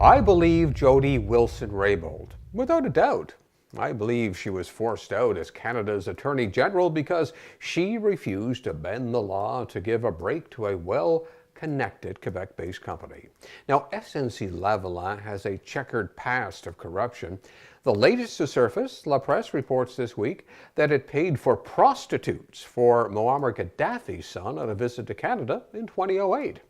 I believe Jody Wilson-Raybould, without a doubt. I believe she was forced out as Canada's Attorney General because she refused to bend the law to give a break to a well-connected Quebec-based company. Now, SNC-Lavalin has a checkered past of corruption. The latest to surface, La Presse reports this week that it paid for prostitutes for Muammar Gaddafi's son on a visit to Canada in 2008.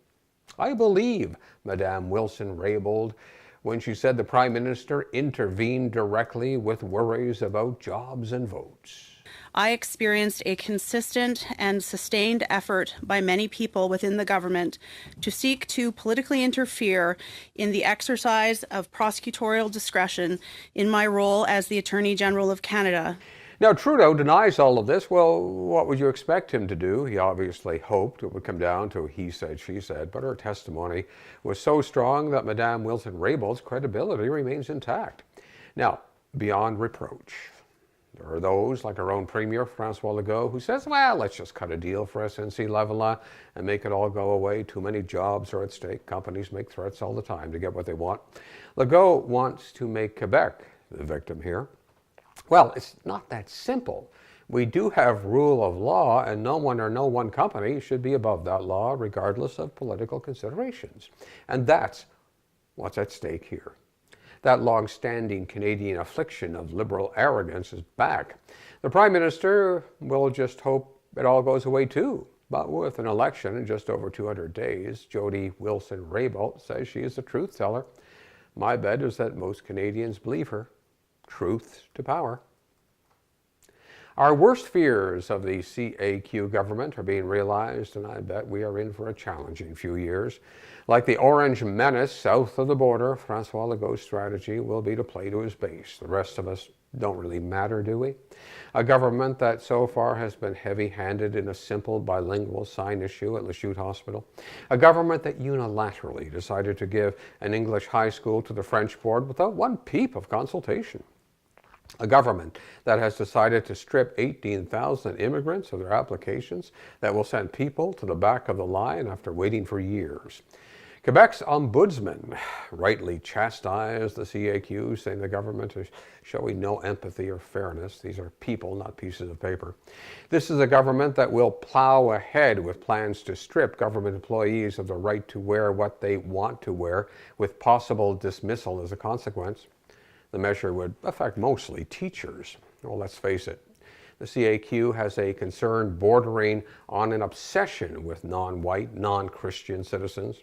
I believe Madame Wilson-Raybould when she said the Prime Minister intervened directly with worries about jobs and votes. I experienced a consistent and sustained effort by many people within the government to seek to politically interfere in the exercise of prosecutorial discretion in my role as the Attorney General of Canada. Now, Trudeau denies all of this. Well, what would you expect him to do? He obviously hoped it would come down to he said, she said, but her testimony was so strong that Madame Wilson-Raybould's credibility remains intact. Now, beyond reproach, there are those like our own Premier, François Legault, who says, well, let's just cut a deal for SNC-Lavalin and make it all go away. Too many jobs are at stake. Companies make threats all the time to get what they want. Legault wants to make Quebec the victim here. Well, it's not that simple. We do have rule of law, and no one or no one company should be above that law, regardless of political considerations. And that's what's at stake here. That long-standing Canadian affliction of liberal arrogance is back. The Prime Minister will just hope it all goes away too. But with an election in just over 200 days, Jody Wilson-Raybould says she is a truth teller. My bet is that most Canadians believe her. Truth to power. Our worst fears of the CAQ government are being realized, and I bet we are in for a challenging few years. Like the orange menace south of the border, François Legault's strategy will be to play to his base. The rest of us don't really matter, do we? A government that so far has been heavy-handed in a simple bilingual sign issue at Lachute Hospital. A government that unilaterally decided to give an English high school to the French board without one peep of consultation. A government that has decided to strip 18,000 immigrants of their applications that will send people to the back of the line after waiting for years. Quebec's ombudsman rightly chastised the CAQ, saying the government is showing no empathy or fairness. These are people, not pieces of paper. This is a government that will plow ahead with plans to strip government employees of the right to wear what they want to wear, with possible dismissal as a consequence. The measure would affect mostly teachers. Well, let's face it, the CAQ has a concern bordering on an obsession with non-white, non-Christian citizens.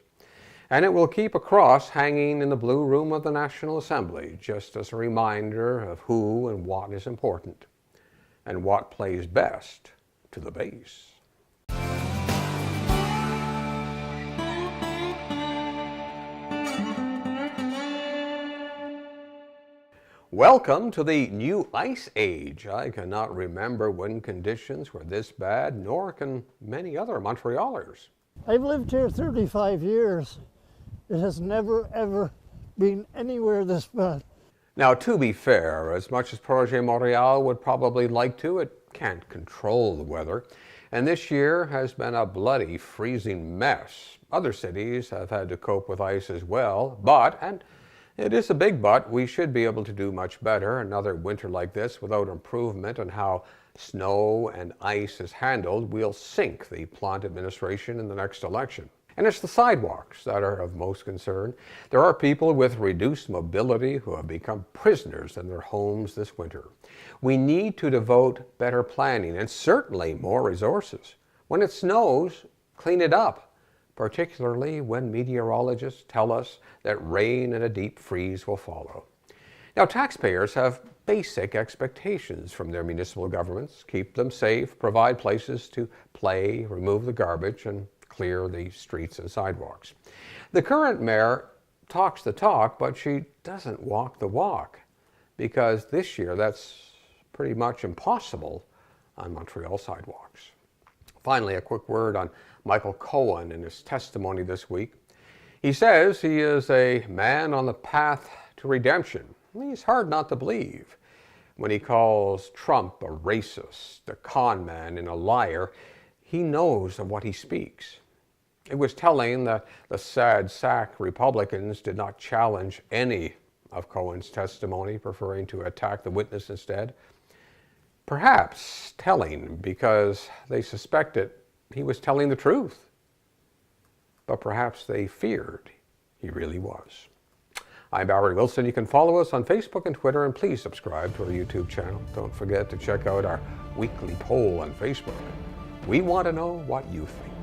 And it will keep a cross hanging in the Blue Room of the National Assembly, just as a reminder of who and what is important, and what plays best to the base. Welcome to the new ice age. I cannot remember when conditions were this bad, nor can many other Montrealers. I've lived here 35 years. It has never, ever been anywhere this bad. Now, to be fair, as much as Projet Montreal would probably like to, it can't control the weather. And this year has been a bloody freezing mess. Other cities have had to cope with ice as well, but, and it is a big but, we should be able to do much better another winter like this without improvement in how snow and ice is handled. We'll sink the Plante administration in the next election. And it's the sidewalks that are of most concern. There are people with reduced mobility who have become prisoners in their homes this winter. We need to devote better planning and certainly more resources. When it snows, clean it up, particularly when meteorologists tell us that rain and a deep freeze will follow. Now, taxpayers have basic expectations from their municipal governments. Keep them safe, provide places to play, remove the garbage, and clear the streets and sidewalks. The current mayor talks the talk, but she doesn't walk the walk, because this year that's pretty much impossible on Montreal sidewalks. Finally, a quick word on Michael Cohen and his testimony this week. He says he is a man on the path to redemption. He's hard not to believe. When he calls Trump a racist, a con man, and a liar, he knows of what he speaks. It was telling that the sad sack Republicans did not challenge any of Cohen's testimony, preferring to attack the witness instead. Perhaps telling because they suspected he was telling the truth, but perhaps they feared he really was. I'm Barry Wilson. You can follow us on Facebook and Twitter, and please subscribe to our YouTube channel. Don't forget to check out our weekly poll on Facebook. We want to know what you think.